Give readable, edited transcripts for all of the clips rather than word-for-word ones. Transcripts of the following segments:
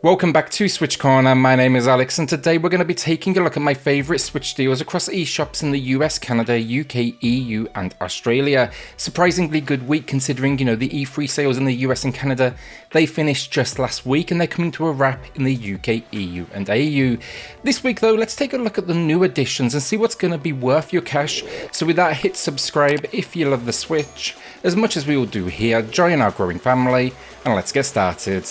Welcome back to SwitchCorner. My name is Alex and today we're going to be taking a look at my favourite Switch deals across eShops in the US, Canada, UK, EU and Australia. Surprisingly good week considering, the E3 sales in the US and Canada, they finished just last week and they're coming to a wrap in the UK, EU and AU. This week though, let's take a look at the new additions and see what's going to be worth your cash. So with that, hit subscribe if you love the Switch, as much as we all do here, join our growing family and let's get started.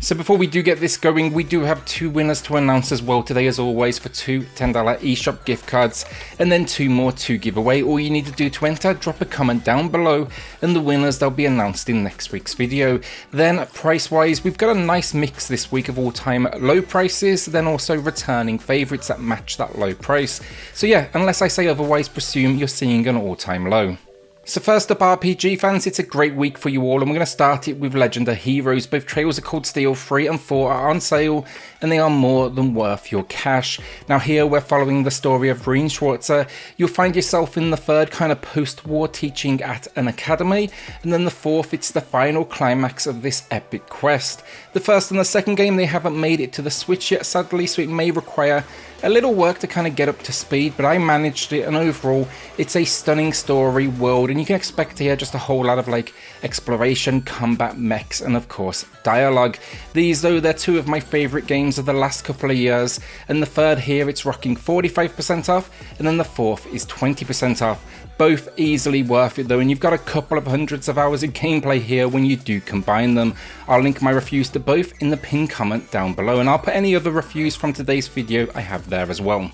So before we do get this going, we do have two winners to announce as well today, as always, for two $10 eShop gift cards and then two more to give away. All you need to do to enter, drop a comment down below and the winners, they'll be announced in next week's video. Then price wise, we've got a nice mix this week of all time low prices, then also returning favourites that match that low price. So yeah, unless I say otherwise, presume you're seeing an all time low. So first up, RPG fans, it's a great week for you all and we're going to start it with Legend of Heroes. Both Trails of Cold Steel 3 and 4 are on sale and they are more than worth your cash. Now here we're following the story of Reen Schwarzer. You'll find yourself in the third kind of post-war teaching at an academy, and then the fourth, it's the final climax of this epic quest. The first and the second game, they haven't made it to the Switch yet sadly, so it may require a little work to kind of get up to speed, but I managed it and overall it's a stunning story world and you can expect here just a whole lot of exploration, combat, mechs and of course dialogue. These though, they're two of my favourite games of the last couple of years, and the third here it's rocking 45% off and then the fourth is 20% off. Both easily worth it though, and you've got a couple of hundreds of hours of gameplay here when you do combine them. I'll link my reviews to both in the pinned comment down below, and I'll put any other reviews from today's video I have there as well.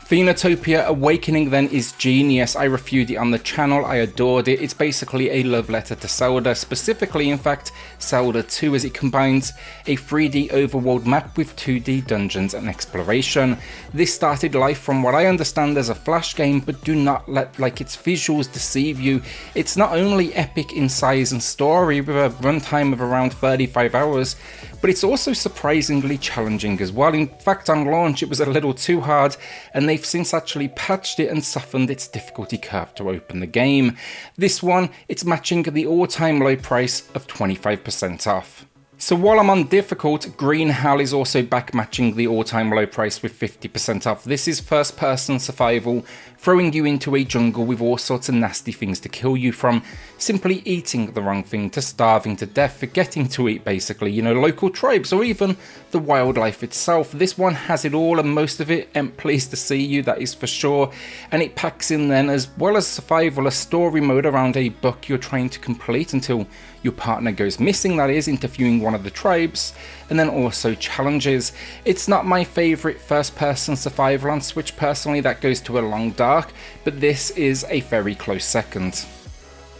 Phenotopia Awakening then is genius. I reviewed it on the channel, I adored it. It's basically a love letter to Zelda, specifically in fact Zelda 2, as it combines a 3D overworld map with 2D dungeons and exploration. This started life from what I understand as a flash game, but do not let its visuals deceive you. It's not only epic in size and story with a runtime of around 35 hours, but it's also surprisingly challenging as well. In fact, on launch it was a little too hard and they've since actually patched it and softened its difficulty curve to open the game. This one, it's matching the all-time low price of 25% off. So while I'm on difficult, Green Hell is also back matching the all-time low price with 50% off. This is first-person survival, throwing you into a jungle with all sorts of nasty things to kill you, from simply eating the wrong thing to starving to death, forgetting to eat basically, local tribes or even the wildlife itself. This one has it all and most of it ain't pleased to see you, that is for sure. And it packs in then, as well as survival, a story mode around a book you're trying to complete until your partner goes missing, that is, interviewing one of the tribes, and then also challenges. It's not my favourite first-person survival on Switch personally, that goes to a long dark, but this is a very close second.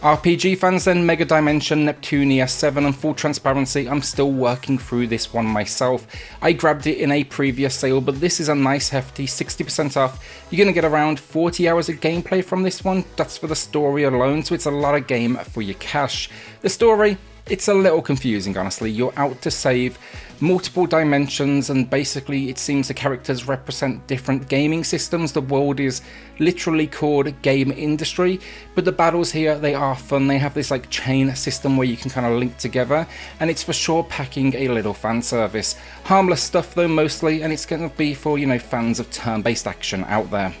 RPG fans then, Megadimension Neptunia VII, and full transparency, I'm still working through this one myself. I grabbed it in a previous sale, but this is a nice hefty 60% off. You're going to get around 40 hours of gameplay from this one, that's for the story alone, so it's a lot of game for your cash. The story, it's a little confusing honestly. You're out to save multiple dimensions and basically it seems the characters represent different gaming systems. The world is literally called game industry, but the battles here, they are fun. They have this chain system where you can kind of link together, and it's for sure packing a little fan service. Harmless stuff though mostly, and it's going to be for fans of turn-based action out there.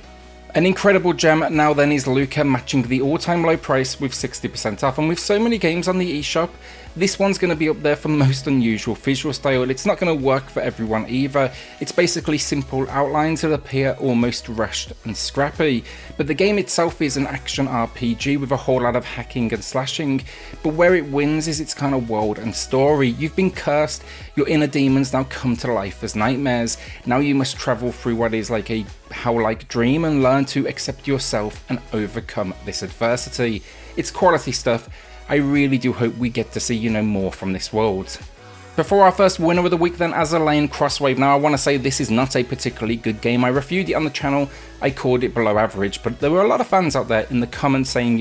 An incredible gem now then is Luca, matching the all-time low price with 60% off, and with so many games on the eShop, this one's going to be up there for most unusual visual style. It's not going to work for everyone either. It's basically simple outlines that appear almost rushed and scrappy, but the game itself is an action RPG with a whole lot of hacking and slashing, but where it wins is its kind of world and story. You've been cursed, your inner demons now come to life as nightmares. Now you must travel through what is like a hell-like dream and learn to accept yourself and overcome this adversity. It's quality stuff. I really do hope we get to see more from this world. Before our first winner of the week then, Azur Crosswave. Now I want to say this is not a particularly good game. I reviewed it on the channel, I called it below average, but there were a lot of fans out there in the comments saying,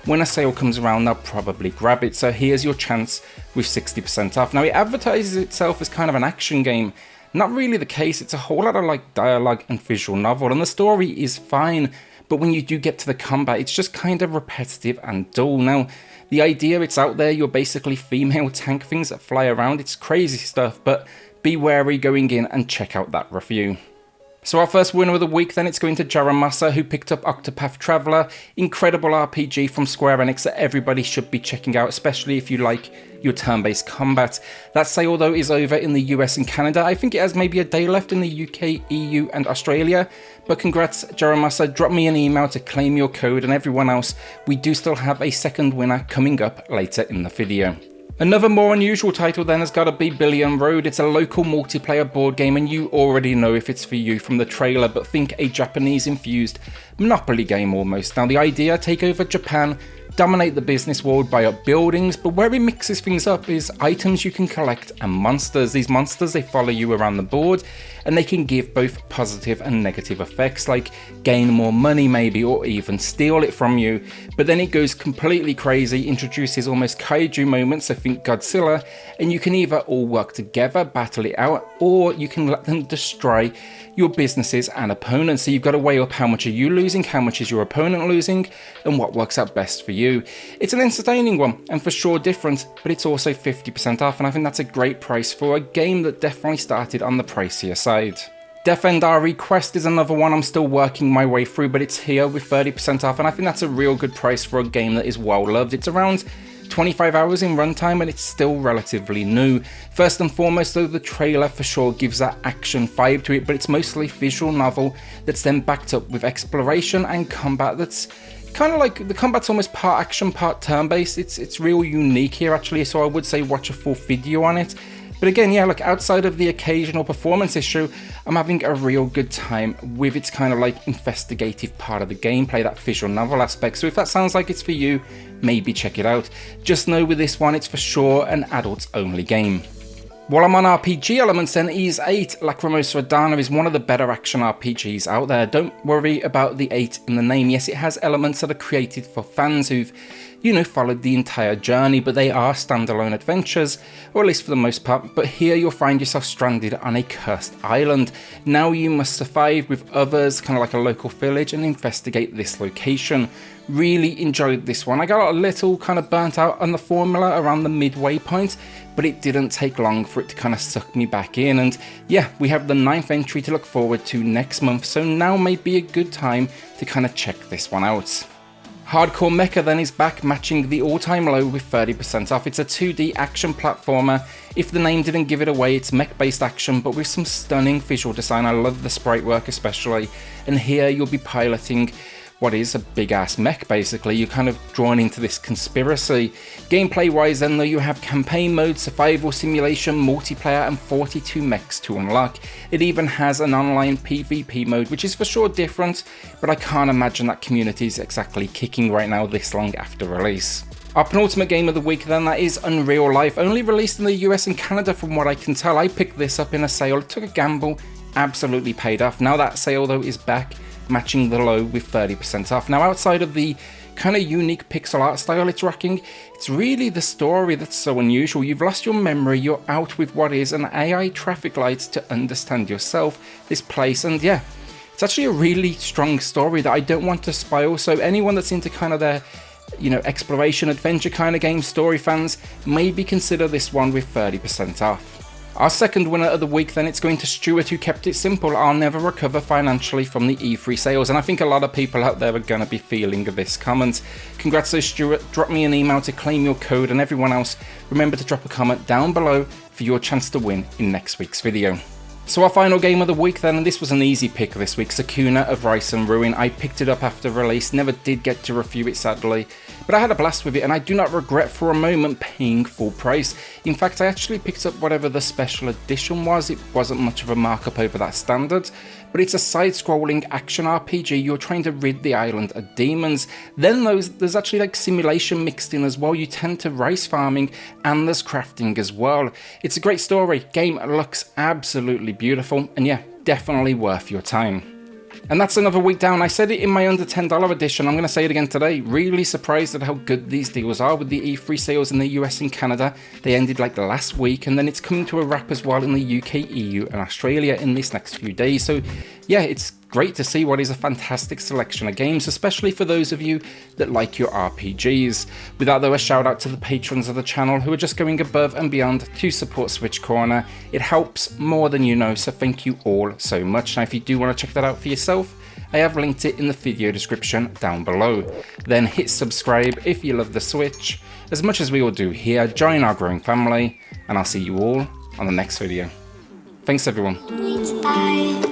when a sale comes around they'll probably grab it, so here's your chance with 60% off. Now it advertises itself as kind of an action game. Not really the case. It's a whole lot of dialogue and visual novel, and the story is fine, but when you do get to the combat, it's just kind of repetitive and dull. Now The idea, it's out there, you're basically female tank things that fly around, it's crazy stuff, but be wary going in and check out that review. So our first winner of the week then, it's going to Lacrimosa, who picked up Octopath Traveller. Incredible RPG from Square Enix that everybody should be checking out, especially if you like your turn-based combat. That sale though is over in the US and Canada. I think it has maybe a day left in the UK, EU and Australia. But congrats Lacrimosa, drop me an email to claim your code, and everyone else, we do still have a second winner coming up later in the video. Another more unusual title then has got to be Billion Road. It's a local multiplayer board game, and you already know if it's for you from the trailer, but think a Japanese infused Monopoly game almost. Now the idea, take over Japan, dominate the business world by up buildings, but where it mixes things up is items you can collect and monsters. These monsters, they follow you around the board, and they can give both positive and negative effects, like gain more money maybe, or even steal it from you. But then it goes completely crazy, introduces almost kaiju moments, so think Godzilla, and you can either all work together, battle it out, or you can let them destroy your businesses and opponents. So you've got to weigh up how much are you losing, how much is your opponent losing, and what works out best for you. It's an entertaining one, and for sure different, but it's also 50% off, and I think that's a great price for a game that definitely started on the pricier side. Defend Request is another one I'm still working my way through, but it's here with 30% off, and I think that's a real good price for a game that is well loved. It's around 25 hours in runtime, and it's still relatively new. First and foremost though, the trailer for sure gives that action vibe to it, but it's mostly visual novel that's then backed up with exploration and combat that's kind of like, the combat's almost part action, part turn-based. It's real unique here actually, so I would say watch a full video on it. But again, yeah, look, outside of the occasional performance issue, I'm having a real good time with its kind of like investigative part of the gameplay, that visual novel aspect. So if that sounds like it's for you, maybe check it out. Just know with this one, it's for sure an adults only game. While I'm on RPG elements then, VIII Lacrimosa Adana is one of the better action RPGs out there. Don't worry about the 8 in the name. Yes, it has elements that are created for fans who've, you know, followed the entire journey, but they are standalone adventures, or at least for the most part. But here you'll find yourself stranded on a cursed island. Now you must survive with others, kind of like a local village, and investigate this location. Really enjoyed this one. I got a little kind of burnt out on the formula around the midway point, but it didn't take long for it to kind of suck me back in. And yeah, we have the 9th entry to look forward to next month, so now may be a good time to kind of check this one out. Hardcore Mecha then is back, matching the all-time low with 30% off. It's a 2D action platformer. If the name didn't give it away, it's mech-based action, but with some stunning visual design. I love the sprite work especially. And here you'll be piloting what is a big-ass mech, basically. You're kind of drawn into this conspiracy. Gameplay-wise then though, you have campaign mode, survival simulation, multiplayer, and 42 mechs to unlock. It even has an online PvP mode, which is for sure different, but I can't imagine that community is exactly kicking right now this long after release. Our penultimate game of the week then, that is Unreal Life, only released in the US and Canada from what I can tell. I picked this up in a sale, took a gamble, absolutely paid off. Now that sale though is back, matching the low with 30% off. Now outside of the kind of unique pixel art style it's rocking, it's really the story that's so unusual. You've lost your memory, you're out with what is an AI traffic light to understand yourself, this place, and yeah, it's actually a really strong story that I don't want to spoil. So anyone that's into kind of their, you know, exploration adventure kind of game, story fans, maybe consider this one with 30% off. Our second winner of the week then, it's going to Stuart, who kept it simple. I'll never recover financially from the E3 sales, and I think a lot of people out there are going to be feeling this comment. Congrats to Stuart, drop me an email to claim your code, and everyone else, remember to drop a comment down below for your chance to win in next week's video. So our final game of the week then, and this was an easy pick this week, Sakuna of Ruin. I picked it up after release, never did get to review it sadly, but I had a blast with it and I do not regret for a moment paying full price. In fact, I actually picked up whatever the special edition was. It wasn't much of a markup over that standard, but it's a side-scrolling action RPG. You're trying to rid the island of demons. Then there's actually like simulation mixed in as well. You tend to rice farming and there's crafting as well. It's a great story. Game looks absolutely beautiful, and yeah, definitely worth your time. And that's another week down. I said it in my under $10 edition, I'm going to say it again today. Really surprised at how good these deals are with the E3 sales in the US and Canada. They ended like last week, and then it's coming to a wrap as well in the UK, EU and Australia in these next few days. So yeah, it's great to see what is a fantastic selection of games, especially for those of you that like your RPGs. With that though, a shout out to the patrons of the channel who are just going above and beyond to support SwitchCorner. It helps more than you know, so thank you all so much. Now if you do want to check that out for yourself, I have linked it in the video description down below. Then hit subscribe if you love the Switch. As much as we all do here, join our growing family, and I'll see you all on the next video. Thanks everyone.